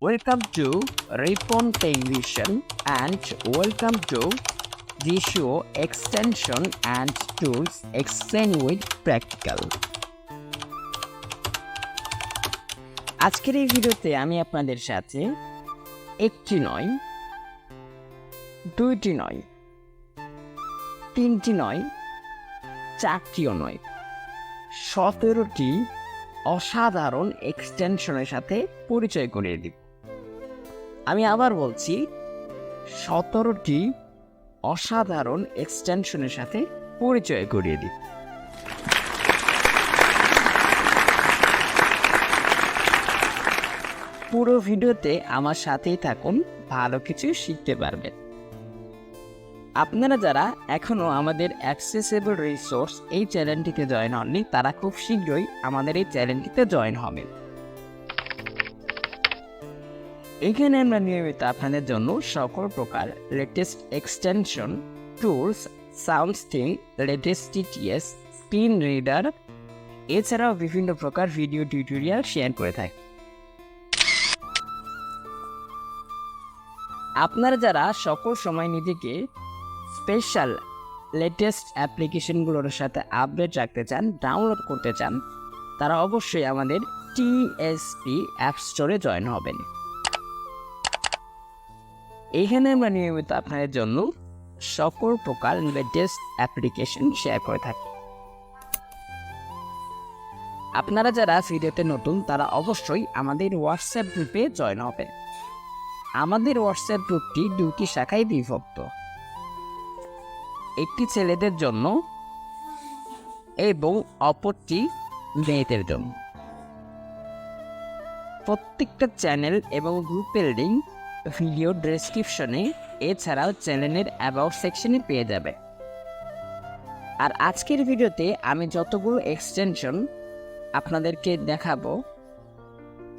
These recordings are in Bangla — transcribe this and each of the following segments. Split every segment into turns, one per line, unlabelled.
Welcome to Ripon Television and welcome to Visio Extension and Tools Explain with Practical. আজকের এই ভিডিওতে আমি আপনাদের সাথে একটি নয়, দুইটি নয়, তিনটি নয়, চারটিও নয়, 17টি অসাধারণ এক্সটেনশনের সাথে পরিচয় করিয়ে দিব। আমি আবার বলছি, 17টি অসাধারণ এক্সটেনশনের সাথে পরিচয় করিয়ে দিব। পুরো ভিডিওতে আমার সাথেই থাকুন, ভালো কিছু শিখতে পারবেন। আপনারা যারা এখনও আমাদের অ্যাক্সেসেবল রিসোর্স এই চ্যানেলটিতে জয়েন হননি, তারা খুব শীঘ্রই আমাদের এই চ্যানেলটিতে জয়েন হবেন। এখানে আমরা নিয়মিত আপনাদের জন্য সকল প্রকার latest extension, tools, sound sting, latest TTS, screen reader এছাড়াও বিভিন্ন প্রকার ভিডিও টিউটোরিয়াল শেয়ার করে থাকি। আপনারা যারা সকল সময় নিজেকে স্পেশাল লেটেস্ট অ্যাপ্লিকেশনগুলোর সাথে আপডেট রাখতে চান, ডাউনলোড করতে চান, তারা অবশ্যই আমাদের টিএসপি অ্যাপ স্টোরে জয়েন হবেন। এইখানে আমরা নিয়মিত আপনাদের জন্য সকল প্রকার লেটেস্ট অ্যাপ্লিকেশন শেয়ার করে থাকি। আপনারা যারা ভিডিওতে নতুন, তারা অবশ্যই আমাদের হোয়াটসঅ্যাপ গ্রুপে জয়েন হবেন। আমাদের হোয়াটসঅ্যাপ গ্রুপটি দুটি শাখায় বিভক্ত, একটি ছেলেদের জন্য এবং অপরটি মেয়েদের জন্য। প্রত্যেকটা চ্যানেল এবং গ্রুপের লিঙ্ক ভিডিও ডেসক্রিপশনে এছাড়াও চ্যানেলের অ্যাবাউট সেকশনে পেয়ে যাবে। আর আজকের ভিডিওতে আমি যতগুলো এক্সটেনশন আপনাদেরকে দেখাবো,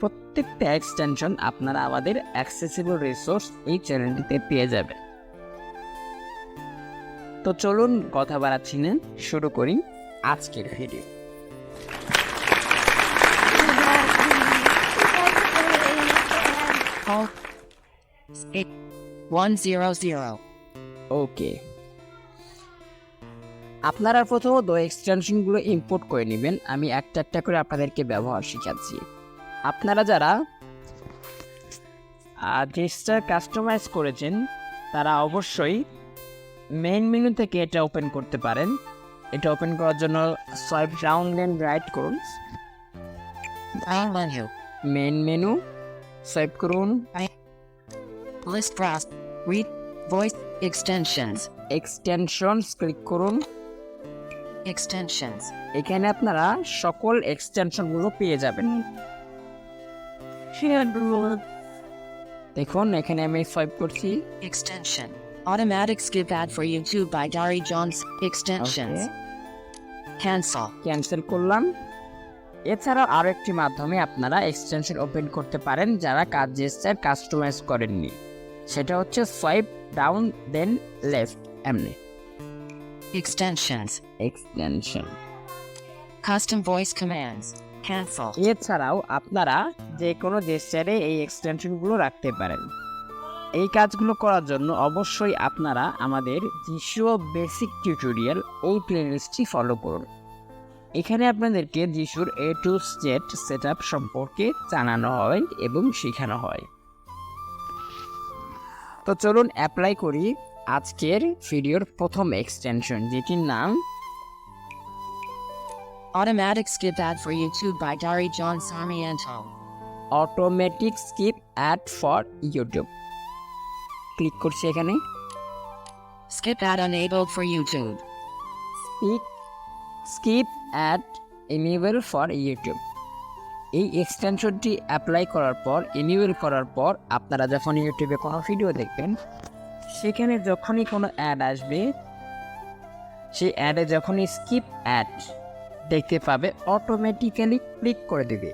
প্রত্যেকটা এক্সটেনশন আপনারা আমাদের অ্যাক্সেসিবল রিসোর্স এই চ্যানেলটিতে পেয়ে যাবেন। তো চলুন কথা বাড়াচ্ছি না, শুরু করি আজকের ভিডিও। ওকে, আপনারা প্রথমত এক্সটেনশনগুলো ইম্পোর্ট করে নেবেন। আমি একটা একটা করে আপনাদেরকে ব্যবহার শিখাচ্ছি। আপনারা যারা জেস্টার কাস্টমাইজ করেছেন, তারা অবশ্যই মেইন মেনু থেকে এটা ওপেন করতে পারেন। এটা ওপেন করার জন্য সোয়াইপ ডাউন দেন রাইট করুন, মেইন মেনু সোয়াইপ করুন,
List Brass, Read, Voice, Extensions,
extensions click করুন।
Extensions,
এখানে আপনারা সকল এক্সটেনশনগুলো পেয়ে যাবেন। দেখুন, এখানে আমি সোয়াইপ করছি।
Extension, Automatic Skip Ad for YouTube by Dari Johns, Extensions, Cancel,
cancel করলাম। এছাড়াও আরও একটি মাধ্যমে আপনারা এক্সটেনশন ওপেন করতে পারেন যারা কাজ জেস্টার কাস্টমাইজ করেননি, সেটা হচ্ছে সোয়াইপ ডাউন দেন লেফট, এমনি
Extensions,
extension.
Custom Voice Commands, Cancel,
এছাড়াও আপনারা যে কোনো জেস্টারে এই এক্সটেনশনগুলো রাখতে পারেন। এই কাজগুলো করার জন্য অবশ্যই আপনারা আমাদের জিশো বেসিক টিউটোরিয়াল এই প্লেলিস্টটি ফলো করুন। এখানে আপনাদেরকে জিশোর A to Z সেটআপ সম্পর্কে জানানো হয় এবং শেখানো হয়। তো চলুন অ্যাপ্লাই করি আজকের ভিডিওর প্রথম এক্সটেনশন, যেটির নাম
Automatic Skip Ad for YouTube by Dari John Sarmiento,
automatic skip ad for YouTube. Click করছি এখানে।
Skip Ad Enabled for YouTube,
skip ad enable for YouTube. এই এক্সটেনশনটি অ্যাপ্লাই করার পর, এনেবল করার পর, আপনারা যখন ইউটিউবে কোনো ভিডিও দেখবেন, সেখানে যখনই কোনো অ্যাড আসবে, সেই অ্যাডে যখনই স্কিপ অ্যাড দেখতে পাবে, অটোমেটিক্যালি ক্লিক করে দেবে।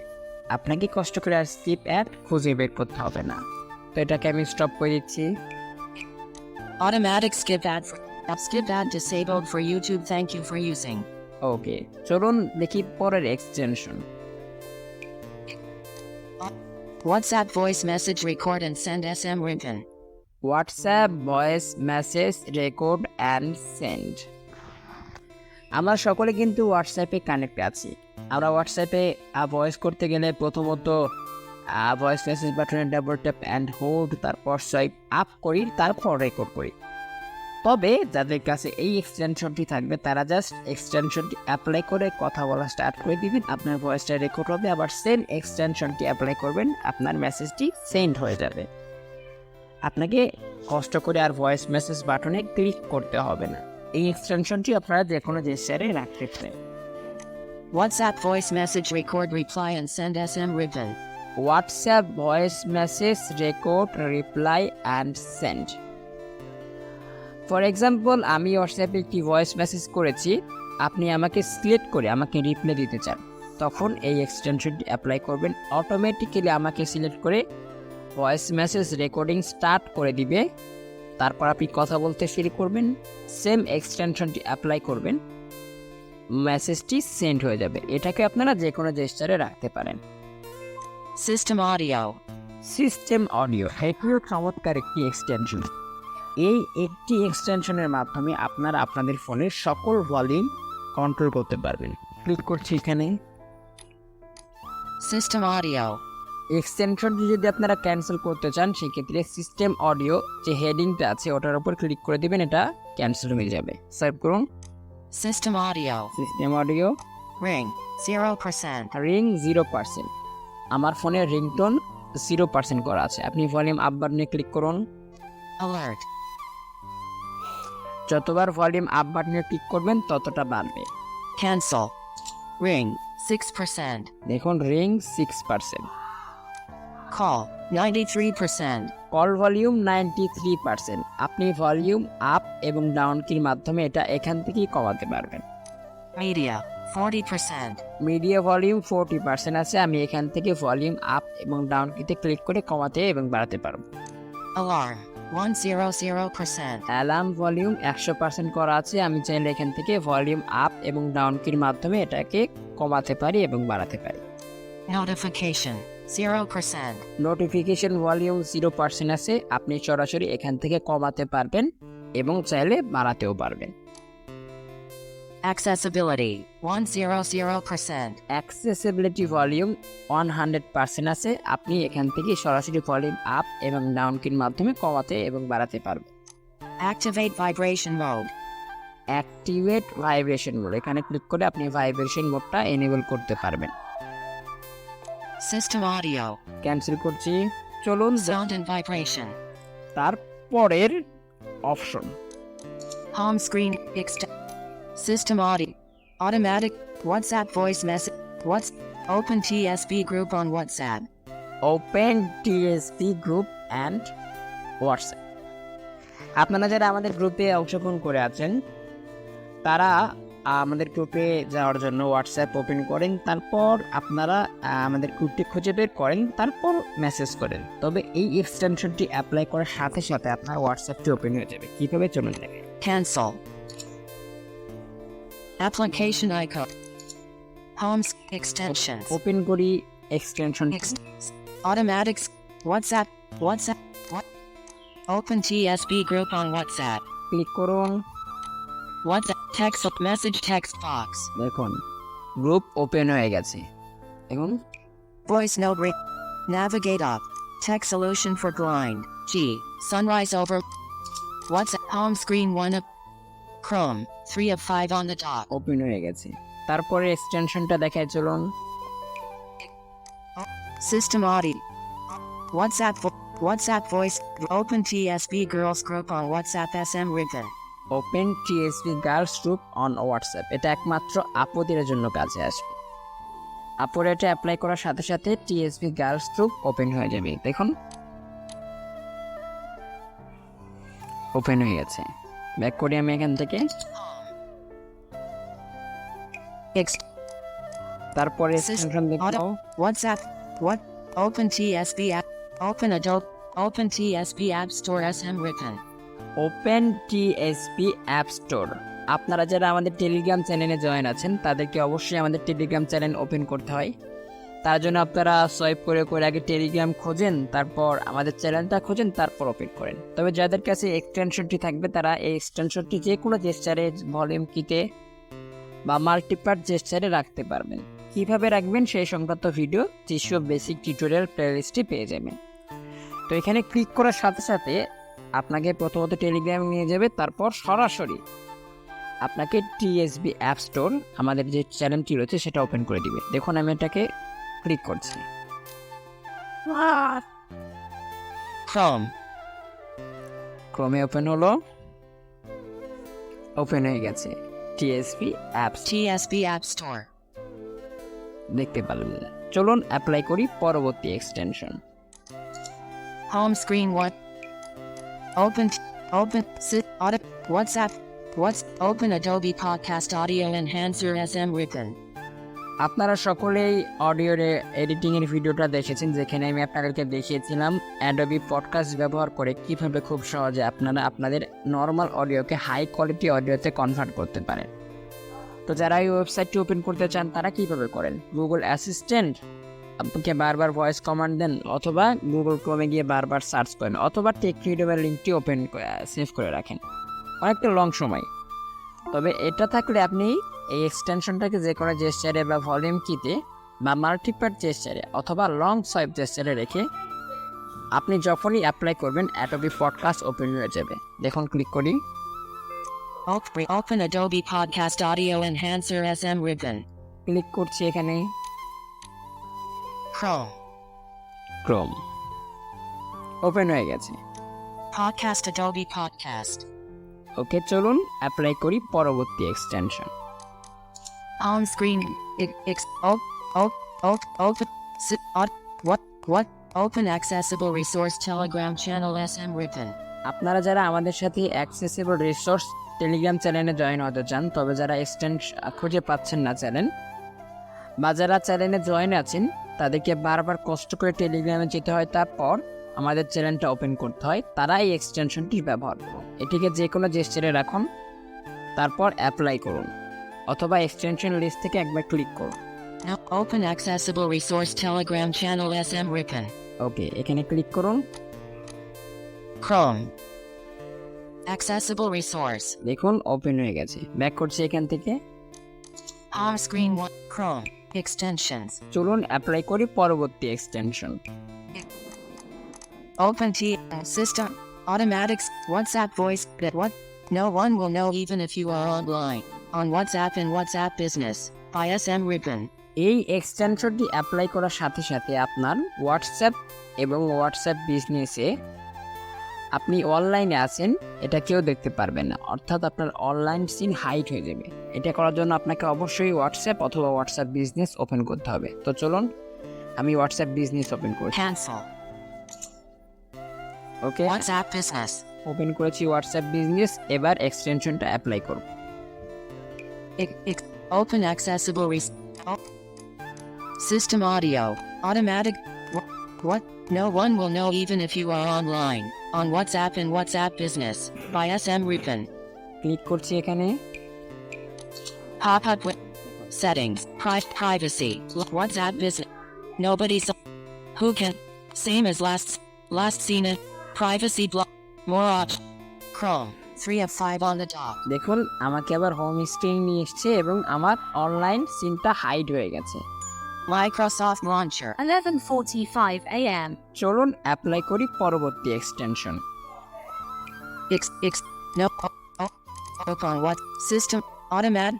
আপনাকে কষ্ট করে আর স্কিপ অ্যাড খুঁজে বের করতে হবে না। তো এটাকে আমি স্টপ করে দিচ্ছি।
Automatic Skip Ad disabled for YouTube. Thank you for using.
ওকে, চলুন দেখি পরের extension.
WhatsApp voice message record and send SM written.
WhatsApp voice message record and send. আমরা সকলে কিন্তু হোয়াটসঅ্যাপে কানেক্ট আছি। আমরা হোয়াটসঅ্যাপে ভয়েস করতে গেলে প্রথমত ভয়েস মেসেজ বাটনে ডাবল ট্যাপ অ্যান্ড হোল্ড, তারপর সোয়াইপ আপ করি, তারপর রেকর্ড করি। তবে যাদের কাছে এই এক্সটেনশনটি থাকবে তারা জাস্ট এক্সটেনশনটি অ্যাপ্লাই করে কথা বলা স্টার্ট করে দিবেন, আপনার ভয়েসটা রেকর্ড হবে, আবার সেম এক্সটেনশনটি অ্যাপ্লাই করবেন, আপনার মেসেজটি সেন্ড হয়ে যাবে। আপনাকে কষ্ট করে আর ভয়েস মেসেজ বাটনে ক্লিক করতে হবে না। এই এক্সটেনশনটি আপনারা যে কোনো জেস্টারে রাখতে পারেন।
WhatsApp voice message record reply and send SM written.
WhatsApp voice message record reply and send. For example, আমি হোয়াটসঅ্যাপে একটি ভয়েস মেসেজ করেছি, আপনি আমাকে সিলেক্ট করে আমাকে রিপ্লাই দিতে চান, তখন এই এক্সটেনশনটি অ্যাপ্লাই করবেন। অটোমেটিক্যালি আমাকে সিলেক্ট করে ভয়েস মেসেজ রেকর্ডিং স্টার্ট করে দিবে, তারপর আপনি কথা বলতে শুরু করবেন, সেম এক্সটেনশনটি অ্যাপ্লাই করবেন, মেসেজটি সেন্ড হয়ে যাবে। এটাকে আপনারা যে কোনো জেস্টারে রাখতে পারেন।
System audio.
সিস্টেম অডিও এটিও চমৎকার একটি এক্সটেনশন। এই একটি এক্সটেনশনের মাধ্যমে আপনারা আপনাদের ফোনের সকল ভলিউম কন্ট্রোল করতে পারবেন। ক্লিক করছি এখানে।
System audio.
এক্সটেনশনটি যদি আপনারা ক্যান্সেল করতে চান সেক্ষেত্রে সিস্টেম অডিও যে হেডিংটা আছে ওটার উপর ক্লিক করে দিবেন, এটা ক্যান্সেল হয়ে যাবে। সেভ করুন।
System audio.
System audio
Ring 0%.
Ring 0%। আমার ফোনের রিংটোন 0% করা আছে। আপনি ভলিউম আপ বাটনে ক্লিক করুন।
Alert.
যতবার ভলিউম আপ বাটনে ক্লিক করবেন ততটা বাড়বে।
Cancel. Ring 6%.
দেখুন রিং 6%।
Call 93%.
Call volume 93%। আপনি ভলিউম আপ এবং ডাউন কির মাধ্যমে এটা এখান থেকেই কমাতে পারবেন।
Media 40%.
মিডিয়া ভলিউম 40% আছে, আমি এখান থেকে ভলিউম আপ এবং ডাউন কিতে ক্লিক করে কমাতে এবং বাড়াতে পারবো।
Alarm 100%.
অ্যালার্ম ভলিউম 100% করা আছে, আমি চাইলে এখান থেকে ভলিউম আপ এবং ডাউন কির মাধ্যমে এটাকে কমাতে পারি এবং বাড়াতে পারি।
Notification 0%.
নোটিফিকেশন ভলিউম 0% আছে, আপনি সরাসরি এখান থেকে কমাতে পারবেন এবং চাইলে বাড়াতেও পারবেন।
Accessibility 100%.
অ্যাক্সেসিবিলিটি ভলিউম 100% আছে, আপনি এখান থেকে সরাসরি ভলিউম আপ এবং ডাউন কির মাধ্যমে কমাতে এবং বাড়াতে পারবেন।
Activate vibration mode.
Activate vibration mode, এখানে ক্লিক করে আপনি ভাইব্রেশন মোডটা এনেবল করতে পারবেন।
System audio.
ক্যান্সেল করছি। চলুন
Sound and vibration.
তারপরের option
Home screen System audio. Automatic WhatsApp voice message. Open TSP group on WhatsApp.
Open TSP group and WhatsApp. আপনারা যারা আমাদের গ্রুপে অংশগ্রহণ করে আছেন তারা আমাদের গ্রুপে যাওয়ার জন্য হোয়াটসঅ্যাপ ওপেন করেন, তারপর আপনারা আমাদের গ্রুপটি খুঁজে বের করেন, তারপর মেসেজ করেন। তবে এই এক্সটেনশনটি অ্যাপ্লাই করার সাথে সাথে আপনার হোয়াটসঅ্যাপটি ওপেন হয়ে যাবে। কীভাবে চলুন দেখে।
Cancel. Application icon. Home extensions.
Open করি extension.
Automatic WhatsApp. What? Open TSP group on WhatsApp.
Click করুন।
WhatsApp text message text box.
দেখুন গ্রুপ ওপেন হয়ে গেছে। দেখুন
Voice note navigate up. Tech solution for blind. G. Sunrise over. WhatsApp home screen 1 of Chrome 3 of 5 on the dot.
Open হয়ে গেছে। তারপরে এক্সটেনশনটা দেখায় চলুন।
System audio. WhatsApp voice. Open TSP girls group on WhatsApp SM written.
Open TSP girls group on WhatsApp, এটা একমাত্র আপুদের জন্য কাজে আসবে। আপুর এটা অ্যাপ্লাই করার সাথে সাথে টিএসপি গার্লস গ্রুপ ওপেন হয়ে যাবে। দেখুন ওপেন হয়ে গেছে। ব্যাক করি আমি এখান থেকে। তারপরে এক্সটেনশন দেখো।
WhatsApp. Open TSP app. Open TSP app store SM written.
Open TSP app store. আপনারা যারা আমাদের টেলিগ্রাম চ্যানেলে জয়েন আছেন তাদেরকে অবশ্যই আমাদের টেলিগ্রাম চ্যানেল ওপেন করতে হয়। তার জন্য আপনারা সোয়াইপ করে করে আগে টেলিগ্রাম খোঁজেন, তারপর আমাদের চ্যানেলটা খোঁজেন, তারপর ওপেন করেন। তবে যাদের কাছে এক্সটেনশনটি থাকবে তারা এই এক্সটেনশনটি যে কোনো জেস্টারে, ভলিউম কিতে বা মাল্টিপার্ট জেস্টারে রাখতে পারবেন। কিভাবে রাখবেন সেই সংক্রান্ত ভিডিও জিশো বেসিক টিউটোরিয়াল প্লেলিস্টে পেয়ে যাবেন। তো এখানে ক্লিক করার সাথে সাথে আপনাকে প্রথমত টেলিগ্রামে নিয়ে যাবে, তারপর সরাসরি আপনাকে টিএসবি অ্যাপ স্টোর আমাদের যে চ্যানেলটি রয়েছে সেটা ওপেন করে দিবে। দেখুন আমি এটাকে ক্লিক করছি।
Chrome.
ক্রোমে ওপেন হলো, ওপেন হয়ে গেছে TSB apps,
TSB App Store.
দেখতে পারলেন। চলুন অ্যাপ্লাই করি পরবর্তী extension.
Home screen 1. Open, sit, auto, WhatsApp, open Adobe Podcast Audio Enhancer SM Ribbon.
আপনারা সকলেই অডিওর এডিটিংয়ের ভিডিওটা দেখেছেন, যেখানে আমি আপনাদেরকে দেখিয়েছিলাম অ্যাডোবি পডকাস্ট ব্যবহার করে কিভাবে খুব সহজে আপনারা আপনাদের নর্মাল অডিওকে হাই কোয়ালিটি অডিওতে কনভার্ট করতে পারেন। তো যারা এই ওয়েবসাইটটি ওপেন করতে চান তারা কীভাবে করেন? গুগল অ্যাসিস্ট্যান্ট আপনাকে বারবার ভয়েস কমান্ড দেন, অথবা গুগল ক্রোমে গিয়ে বারবার সার্চ করেন, অথবা টেক রিডারের লিঙ্কটি ওপেন সেভ করে রাখেন, অনেকটা লং সময়। তবে এটা থাকলে আপনি এই এক্সটেনশনটাকে যে কোনো জেস্টারে বা ভলিউম কিতে বা মাল্টিপার্ট জেস্টারে অথবা লং সোয়াইপ জেস্টারে রেখে আপনি যখনই অ্যাপ্লাই করবেন অ্যাডোবি পডকাস্ট ওপেন হয়ে যাবে। দেখুন ক্লিক করি,
Open Adobe Podcast Audio Enhancer SM Ribbon.
Click করছি এখানে,
Chrome.
ক্রোম ওপেন হয়ে গেছে।
Podcast Adobe Podcast.
ওকে, চলুন অ্যাপ্লাই করি পরবর্তী extension.
On screen. Open. Sit. What? Open accessible resource Telegram channel SM Ribbon.
আপনারা যারা আমাদের সাথে অ্যাক্সেসিবল রিসোর্স টেলিগ্রাম চ্যানেলে জয়েন হতে চান, তবে যারা এক্সটেনশন খুঁজে পাচ্ছেন না চ্যানেল, বা যারা চ্যানেলে জয়েন আছেন তাদেরকে বারবার কষ্ট করে টেলিগ্রামে যেতে হয়, তারপর আমাদের চ্যানেলটা ওপেন করতে হয়, তারা এই এক্সটেনশনটি ব্যবহার করুন। এটিকে যে কোনো জেস্টারে রাখুন, তারপর অ্যাপ্লাই করুন, অথবা এক্সটেনশন লিস্ট থেকে একবার ক্লিক করুন।
Now open accessible resource Telegram channel SM Ribbon.
ওকে, এখানে ক্লিক করুন,
Chrome. Accessible resource.
দেখুন ওপেন হয়ে গেছে। ব্যাক করছি এখান থেকে,
Home screen 1. Chrome. Extensions.
চলুন অ্যাপ্লাই করি পরবর্তী extension.
Open T system. Automatics. WhatsApp voice. What? No one will know even if you are online. On WhatsApp and WhatsApp Business. By SM Ribbon.
এই এক্সটেনশনটি অ্যাপ্লাই করার সাথে সাথে আপনার হোয়াটসঅ্যাপ এবং হোয়াটসঅ্যাপ বিজনেসে আপনি অনলাইনে আছেন এটা কেউ দেখতে পারবে না, অর্থাৎ আপনার অনলাইন সিন হাইড হয়ে যাবে। এটা করার জন্য আপনাকে অবশ্যই হোয়াটসঅ্যাপ অথবা হোয়াটসঅ্যাপ বিজনেস ওপেন করতে হবে। তো চলুন আমি হোয়াটসঅ্যাপ বিজনেস ওপেন করছি।
Cancel.
ওকে,
WhatsApp Business.
ওপেন করেছি হোয়াটসঅ্যাপ বিজনেস। এবার এক্সটেনশনটা অ্যাপ্লাই করব।
Open accessible system audio. Automatic. What? No one will know even if you are online. On WhatsApp and WhatsApp Business. By SM Ribbon.
Click করছি এখানে,
Pop up with settings. Privacy. WhatsApp Business. Nobody's. Who can? Same as last seen it. Privacy block. More options. Chrome. 3 of 5 on the dot.
দেখুন আমাকে আবার হোম স্ক্রিন নিয়ে এসছে এবং আমার অনলাইন সিনটা হাইড হয়ে গেছে।
Microsoft Launcher.
11:45 a.m.
চলুন অ্যাপ্লাই করি পরবর্তী extension.
No. Open what? System. Automat.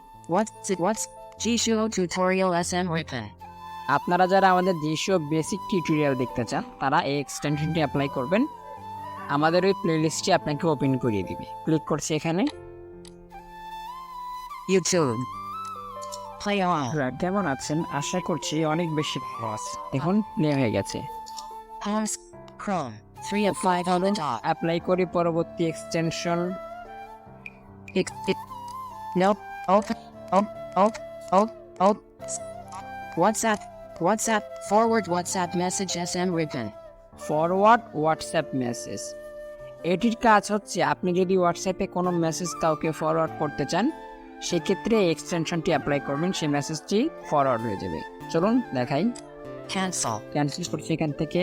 What's Jisho tutorial SM Ribbon.
আপনারা যারা আমাদের জিশো বেসিক টিউটোরিয়াল দেখতে চান তারা এই এক্সটেনশনটি অ্যাপ্লাই করবেন, আমাদের ওই প্লেলিস্টটি আপনাকে ওপেন করিয়ে দিবে। ক্লিক করছি এখানে,
YouTube. Play on.
আপনারা কেমন আছেন? আশা করছি অনেক বেশি ভালো আছে। দেখুন প্লে হয়ে গেছে।
Home. Chrome. 3 of 5 on the dot.
Apply করি পরবর্তী extension.
No. Open. WhatsApp. Forward WhatsApp message SM Ribbon.
Forward WhatsApp message. এটির কাজ হচ্ছে আপনি যদি হোয়াটসঅ্যাপে কোনো মেসেজ কাউকে ফরওয়ার্ড করতে চান, সেক্ষেত্রে এই এক্সটেনশনটি অ্যাপ্লাই করবেন, সেই মেসেজটি ফরওয়ার্ড হয়ে যাবে। চলুন দেখাই।
Cancel.
ক্যান্সেল করছি এখান থেকে।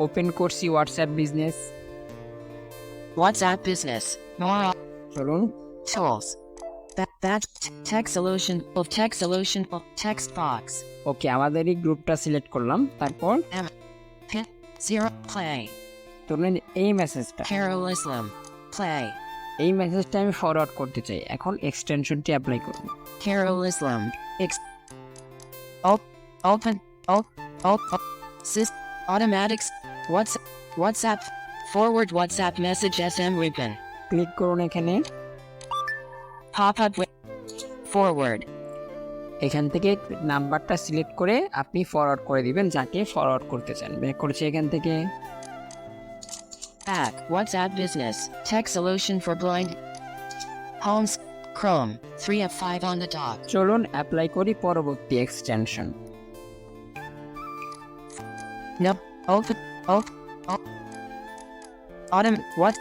ওপেন করছি WhatsApp business.
WhatsApp business. More
চলুন
tools. Batch text solution of text solution of text box.
ওকে, আমাদের এই গ্রুপটা সিলেক্ট করলাম। তারপর
Pin 0 play.
ধরুন এই মেসেজটা,
Carol Islam. Play.
এই মেসেজটা আমি ফরওয়ার্ড করতে চাই। এখন এক্সটেনশনটি অ্যাপ্লাই করব।
Carol Islam. Open. Sys. Automatics. WhatsApp. Forward WhatsApp message SM ribbon.
Click করুন এখানে।
Pop up with. Forward.
এখান থেকে নাম্বারটা সিলেক্ট করে আপনি ফরওয়ার্ড করে দিবেন যাকে ফরওয়ার্ড করতে চান। ব্যাক করছি এখান থেকে।
Back. WhatsApp business. Text solution for blind. Homes. Chrome. 3 of 5 on the dot.
চলুন অ্যাপ্লাই করি পরবর্তী extension.
No. Open. What?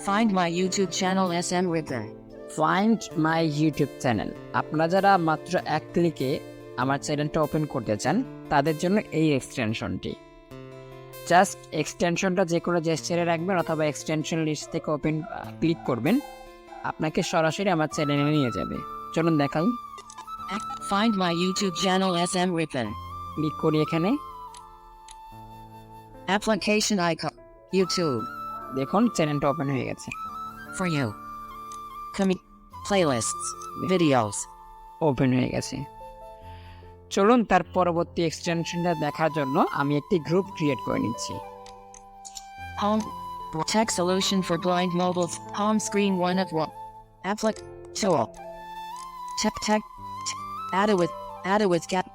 Find my YouTube channel SM ribbon.
Find my YouTube channel. আপনারা যারা মাত্র এক ক্লিকে আমার চ্যানেলটা ওপেন করতে চান তাদের জন্য এই এক্সটেনশনটি। জাস্ট এক্সটেনশনটা যে কোনো জেস্টারে রাখবেন অথবা এক্সটেনশন লিস্ট থেকে ওপেন ক্লিক করবেন, আপনাকে সরাসরি আমার চ্যানেলে নিয়ে যাবে। চলুন দেখাই।
Find my YouTube channel SM ribbon.
Click করি এখানে।
Application icon. YouTube.
দেখুন চ্যানেলটা ওপেন হয়ে গেছে।
For you. Playlists. Videos.
Open হয়ে গেছে। চলুন তার পরবর্তী এক্সটেনশনটা দেখার জন্য আমি একটি গ্রুপ ক্রিয়েট করে নিচ্ছি।
Home. Text solution for blind mobile. Home screen 1 of 1. Tool. Tech. Added with gap.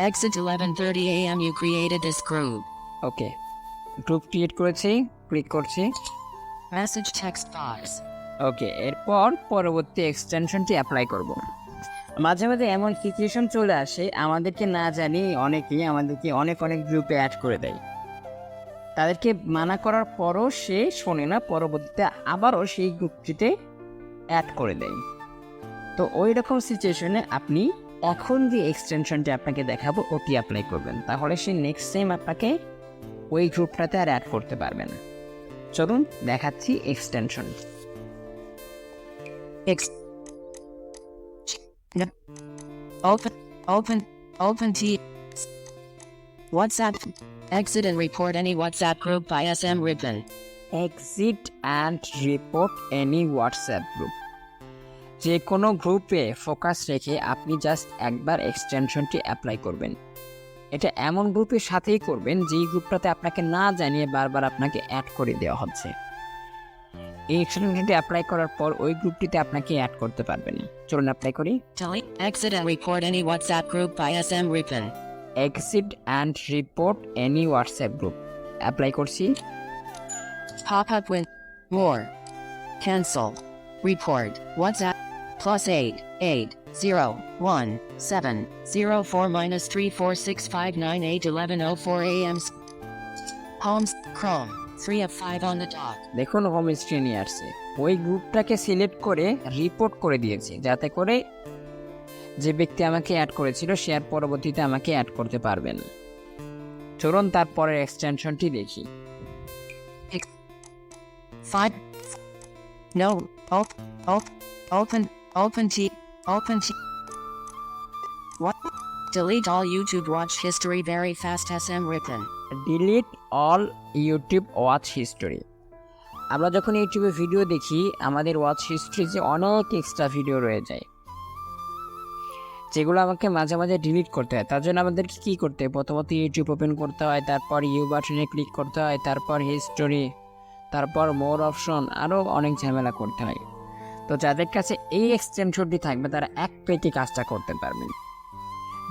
Exit 11:30 a.m. You created this group.
Okay, group create করেছি। ক্লিক করছি।
Message text box.
ওকে, এরপর পরবর্তী এক্সটেনশনটি অ্যাপ্লাই করব। মাঝে মাঝে এমন সিচুয়েশন চলে আসে, আমাদেরকে না জানি অনেকেই আমাদেরকে অনেক গ্রুপে অ্যাড করে দেয়। তাদেরকে মানা করার পরও সে শোনে না, পরবর্তীতে আবারও সেই গ্রুপটিতে অ্যাড করে দেয়। তো ওই রকম সিচুয়েশনে আপনি এখন যে এক্সটেনশনটি আপনাকে দেখাবো ওটি অ্যাপ্লাই করবেন, তাহলে সে নেক্সট টাইম আপনাকে ওই গ্রুপটাতে আর অ্যাড করতে পারবে না। চলুন দেখাচ্ছি extension.
Open T. WhatsApp. Exit and report any WhatsApp group by SM ribbon.
Exit and report any WhatsApp group. যে কোনো গ্রুপে ফোকাস রেখে আপনি জাস্ট একবার এক্সটেনশনটি অ্যাপ্লাই করবেন। এটা এমন গ্রুপের সাথেই করবেন যেই গ্রুপটাতে আপনাকে না জানিয়ে বারবার আপনাকে অ্যাড করে দেওয়া হচ্ছে। এই এক্সটেনশনটি অ্যাপ্লাই করার পর ওই গ্রুপটিতে আপনাকে অ্যাড করতে পারবে না। চলুন অ্যাপ্লাই করি।
Delete. Exit and report any WhatsApp group by SM ribbon.
Exit and report any WhatsApp group apply করছি।
Pop up with more. Cancel. Report. WhatsApp. +8801704-34659811040 a.m. Homes. Chrome. 3 of 5 on the dot.
দেখুন হোম স্ক্রিনে আসছে। ওই গ্রুপটাকে সিলেক্ট করে রিপোর্ট করে দিয়েছি যাতে করে যে ব্যক্তি আমাকে অ্যাড করেছিল সে আর পরবর্তীতে আমাকে অ্যাড করতে পারবে না। চলুন তারপরের এক্সটেনশনটি দেখি।
5. No. Open T. What? Delete all YouTube watch history very fast SM ribbon.
Delete all YouTube watch history. আমরা যখন ইউটিউবে ভিডিও দেখি আমাদের ওয়াচ হিস্ট্রিতে অনেক এক্সট্রা ভিডিও রয়ে যায় যেগুলো আমাকে মাঝে মাঝে ডিলিট করতে হয়। তার জন্য আমাদেরকে কী করতে হয়, প্রথমত ইউটিউব ওপেন করতে হয়, তারপর ইউ বাটনে ক্লিক করতে হয়, তারপর হিস্টোরি, তারপর মোর অপশন, আরও অনেক ঝামেলা করতে হয়। তো যাদের কাছে এই এক্সটেনশনটি থাকবে তারা এক ক্লিকে কাজটা করতে পারবেন।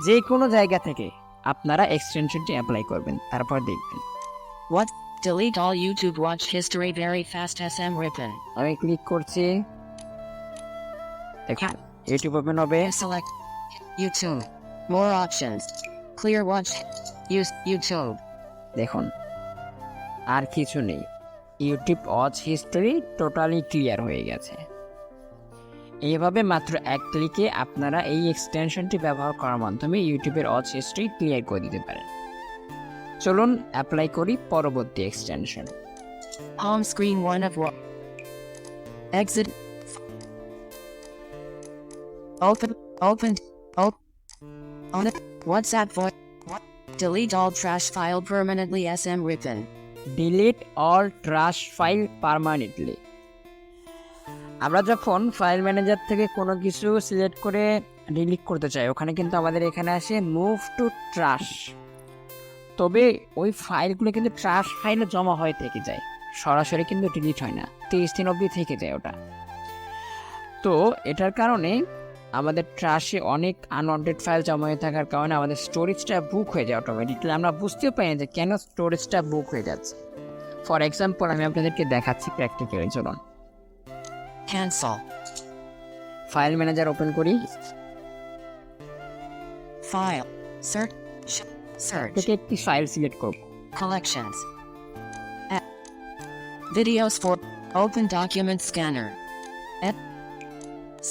যে কোনো জায়গা থেকে আপনারা এক্সটেনশনটি অ্যাপ্লাই করবেন, তারপর দেখবেন।
What? Delete all YouTube watch history very fast SM ribbon.
আমি ক্লিক করছি, দেখুন ইউটিউব ওপেন হবে।
Select YouTube. More options. Clear watch. Use YouTube.
দেখুন আর কিছু নেই, YouTube watch history totally clear হয়ে গেছে। এইভাবে মাত্র এক ক্লিকে আপনারা এই এক্সটেনশনটি ব্যবহার করার মাধ্যমে ইউটিউবের অজ হিস্ট্রি ক্লিয়ার করে দিতে পারেন। চলুন অ্যাপ্লাই করি পরবর্তী extension.
Home screen 1 of what? Exit. Open. On it. WhatsApp voice. Delete all trash file permanently SM ribbon.
Delete all trash file permanently. আমরা যখন ফাইল ম্যানেজার থেকে কোনো কিছু সিলেক্ট করে ডিলিট করতে চাই, ওখানে কিন্তু আমাদের এখানে আসে মুভ টু ট্রাশ। তবে ওই ফাইলগুলো কিন্তু ট্রাশ ফাইলে জমা হয়ে থেকে যায়, সরাসরি কিন্তু ডিলিট হয় না, 30 দিন অবধি থেকে যায় ওটা। তো এটার কারণে আমাদের ট্রাশে অনেক আনওয়ান্টেড ফাইল জমা হয়ে থাকার কারণে আমাদের স্টোরেজটা বুক হয়ে যায় অটোমেটিকলি। আমরা বুঝতেও পারি না যে কেন স্টোরেজটা বুক হয়ে যাচ্ছে। ফর এক্সাম্পল আমি আপনাদেরকে দেখাচ্ছি প্র্যাকটিক্যালি। চলুন
Cancel.
ফাইল ম্যানেজার ওপেন করি,
File. Search. Search.
থেকে একটি ফাইল সিলেক্ট করব।
Collections. Videos for. Open document scanner.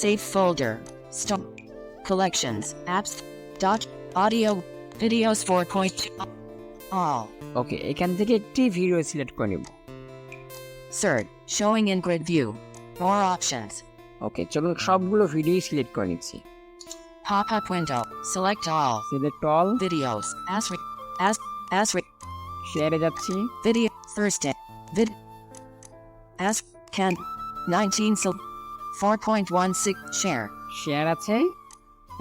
Save folder. Stop. Collections. Apps. Doc. Audio. Videos 4.2. All.
ওকে, এখান থেকে একটি ভিডিও সিলেক্ট করে নিব।
Search. Showing in grid view. More options.
ওকে, চলুন সবগুলো ভিডিও সিলেক্ট করে নিচ্ছি।
Pop-up window. Select all.
Select all,
Videos. As
শেয়ারে যাচ্ছি,
video. Thursday. As can 19 4.16 share.
Share আছে,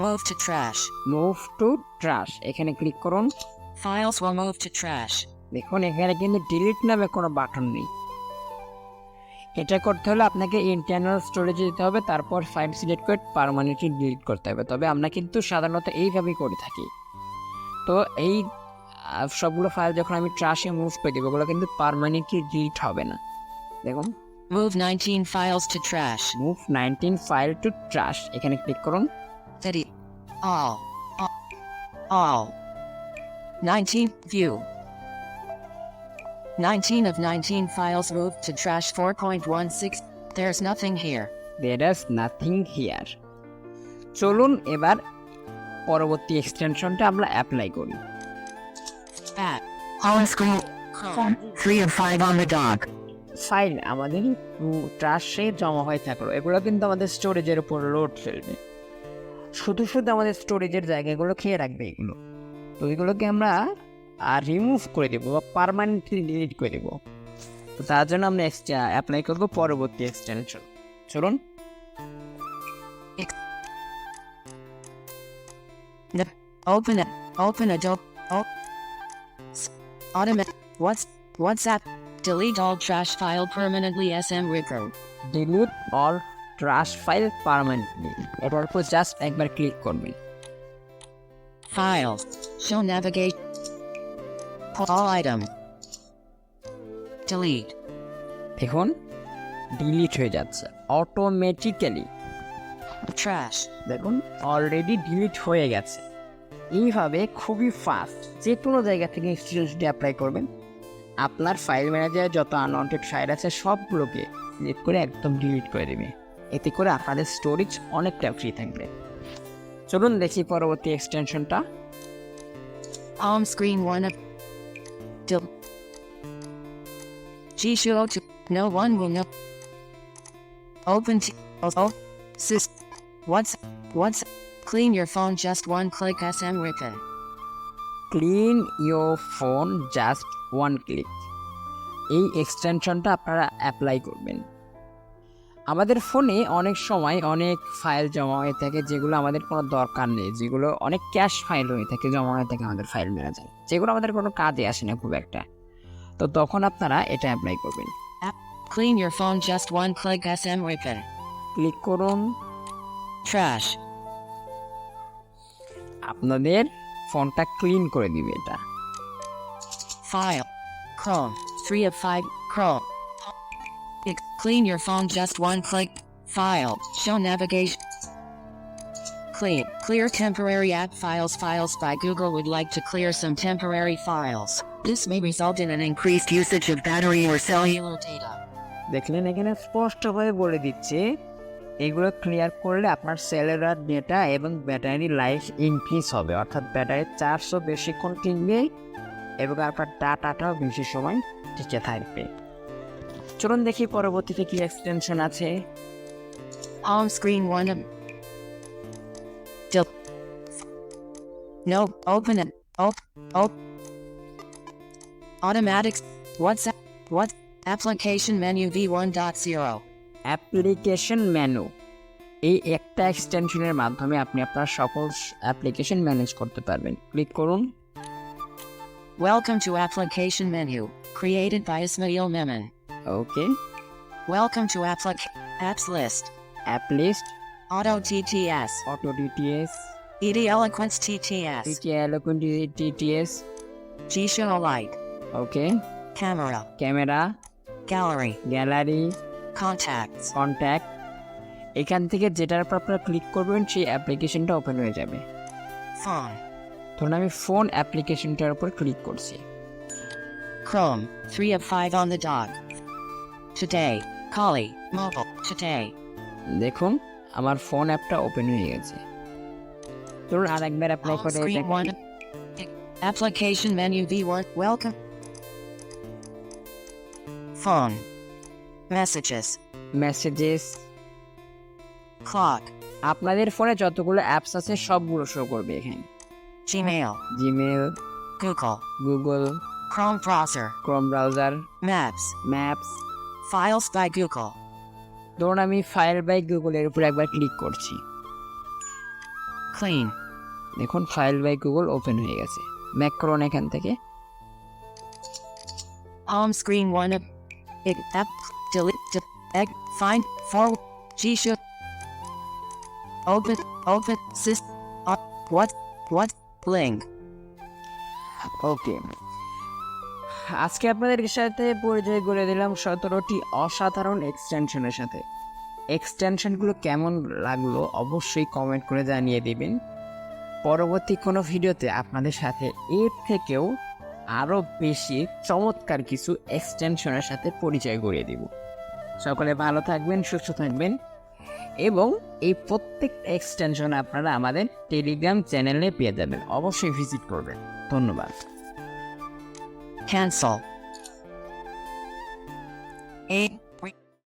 Move to trash.
Move to trash, এখানে ক্লিক করুন।
Files will move to trash.
দেখুন এখানে কিন্তু ডিলিট নামে কোনো বাটন নেই। এটা করতে হলে আপনাকে ইন্টারনাল স্টোরেজে যেতে হবে, তারপর ফাইল সিলেক্ট করে পার্মানেন্টলি ডিলিট করতে হবে। তবে আমরা কিন্তু সাধারণত এইভাবেই করে থাকি। তো এই সবগুলো ফাইল যখন আমি ট্রাশে মুভ করে দেবো, ওগুলো কিন্তু পার্মানেন্টলি ডিলিট হবে না। দেখুন
Move 19 files to trash.
Move 19 file to trash, এখানে ক্লিক করুন।
Video. All. 19. View. 19 of 19 files moved to trash 4.16. There's nothing here.
There is nothing here. চলুন এবার পরবর্তী এক্সটেনশনটা আমরা অ্যাপ্লাই করি।
Back. Home screen. Chrome. 3 of 5 on the dock.
File আমাদের ট্রাশে জমা হয়ে থাকলো, এগুলো কিন্তু আমাদের স্টোরেজের উপর লোড ফেলবে, শুধু আমাদের স্টোরেজের জায়গাগুলো খেয়ে রাখবে এগুলো। তো এগুলোকে আমরা রিমুভ করে দেবো বা পার্মানেন্টলি ডিলিট করে দেবো। তো তার জন্য আমরা অ্যাপ্লাই করবো পরবর্তী এক্সটেনশন। চলুন
Open Adobe. Automatic. WhatsApp. Delete all trash file permanently SM record.
Delete all trash file permanently, এটার উপর জাস্ট একবার ক্লিক করবেন।
Files. Show navigate. All item. Delete.
দেখুন ডিলিট হয়ে যাচ্ছে অটোমেটিক্যালি।
Trash.
দেখুন অলরেডি ডিলিট হয়ে গেছে। এইভাবে খুবই ফাস্ট যে কোনো জায়গা থেকে এক্সটেনশনটি অ্যাপ্লাই করবেন, আপনার ফাইল ম্যানেজারে যত আনওয়ান্টেড ফাইল আছে সবগুলোকে সিলেক্ট করে একদম ডিলিট করে দেবে। এতে করে আপনাদের স্টোরেজ অনেকটা ফ্রি থাকবে। চলুন দেখি পরবর্তী এক্সটেনশনটা।
Home screen 1 of. G-Show to. No one will know. Open to. Sys. What's. Clean your phone just one click SM ribbon.
Clean your phone just one click, এই এক্সটেনশনটা আপনারা অ্যাপ্লাই করবেন। আমাদের ফোনে অনেক সময় অনেক ফাইল জমা হয়ে থাকে যেগুলো আমাদের কোনো দরকার নেই, যেগুলো অনেক ক্যাশ ফাইল হয়ে থাকে, জমা হয়ে থাকে আমাদের ফাইল ম্যানেজারে, যেগুলো আমাদের কোনো কাজে আসে না খুব একটা। তো তখন আপনারা এটা অ্যাপ্লাই করবেন।
Clean your phone just one click SM ribbon.
Click করুন,
Trash.
আপনাদের ফোনটা ক্লিন করে দিবে এটা।
File. Chrome. 3 of 5. Chrome. Clean your phone just one click. File. Show navigation. Clean. Clear temporary app files. Files by Google would like to clear some temporary files. This may result in an increased usage of battery or cellular data.
দেখলেন এখানে স্পষ্টভাবে বলে দিচ্ছে এগুলো ক্লিয়ার করলে আপনার সেলুলার ডেটা এবং ব্যাটারি লাইফ ইনক্রিজ হবে, অর্থাৎ ব্যাটারি 400 বেশিক্ষণ টিকবে এবং আপনার ডাটাটাও বেশি সময় টিকে থাকবে। চলুন দেখি পরবর্তীতে কি এক্সটেনশন আছে।
Home screen 1 of No, open it. Op. Automatic. WhatsApp. What? Application menu V1.0.
Application menu, এই একটা এক্সটেনশনের মাধ্যমে আপনি আপনার সকল অ্যাপ্লিকেশন ম্যানেজ করতে পারবেন। ক্লিক করুন।
Welcome to application menu. Created by Ismail Memon.
Okay,
Welcome to apps list.
App list,
Auto TTS.
Auto TTS,
ED Eloquence TTS.
TTS,
G-Show Lite.
Okay,
Camera.
Camera,
Gallery.
Gallery,
Contacts.
Contact. এখান থেকে যেটার উপর আপনারা ক্লিক করবেন সেই অ্যাপ্লিকেশনটা ওপেন হয়ে যাবে।
Phone.
ধরুন আমি ফোন অ্যাপ্লিকেশনটার উপর ক্লিক করছি।
Chrome. 3 of 5 on the dot. Today. Kali. Mobile. Today.
দেখুন আমার ফোন অ্যাপটা ওপেন হয়ে গেছে। ধরুন আরেকবার অ্যাপ্লাই
Home
করে
screen
দেখি।
1. Application menu V1. Welcome. Phone. Messages.
Messages,
Clock.
আপনাদের ফোনে যতগুলো অ্যাপস আছে সবগুলো শো করবে এখানে।
Gmail.
Gmail,
Google.
Google,
Chrome browser.
Chrome browser,
Maps.
Maps.
Files by Google.
ধরুন আমি ফাইল বাই গুগলের উপর একবার ক্লিক করছি।
Clean.
দেখুন ফাইল বাই গুগল ওপেন হয়ে গেছে। ব্যাক করুন এখান থেকে।
Home screen 1 of app delete egg find forward G-Show open sys what link.
ওকে, আজকে আপনাদের সাথে পরিচয় করে দিলাম 17টি অসাধারণ এক্সটেনশনের সাথে। এক্সটেনশনগুলো কেমন লাগলো অবশ্যই কমেন্ট করে জানিয়ে দিবেন। পরবর্তী কোনো ভিডিওতে আপনাদের সাথে এর থেকেও আরও বেশি চমৎকার কিছু এক্সটেনশনের সাথে পরিচয় করিয়ে দিব। সকলে ভালো থাকবেন, সুস্থ থাকবেন এবং এই প্রত্যেকটা এক্সটেনশন আপনারা আমাদের টেলিগ্রাম চ্যানেলে পেয়ে যাবেন। অবশ্যই ভিজিট করবেন। ধন্যবাদ।
Cancel. 8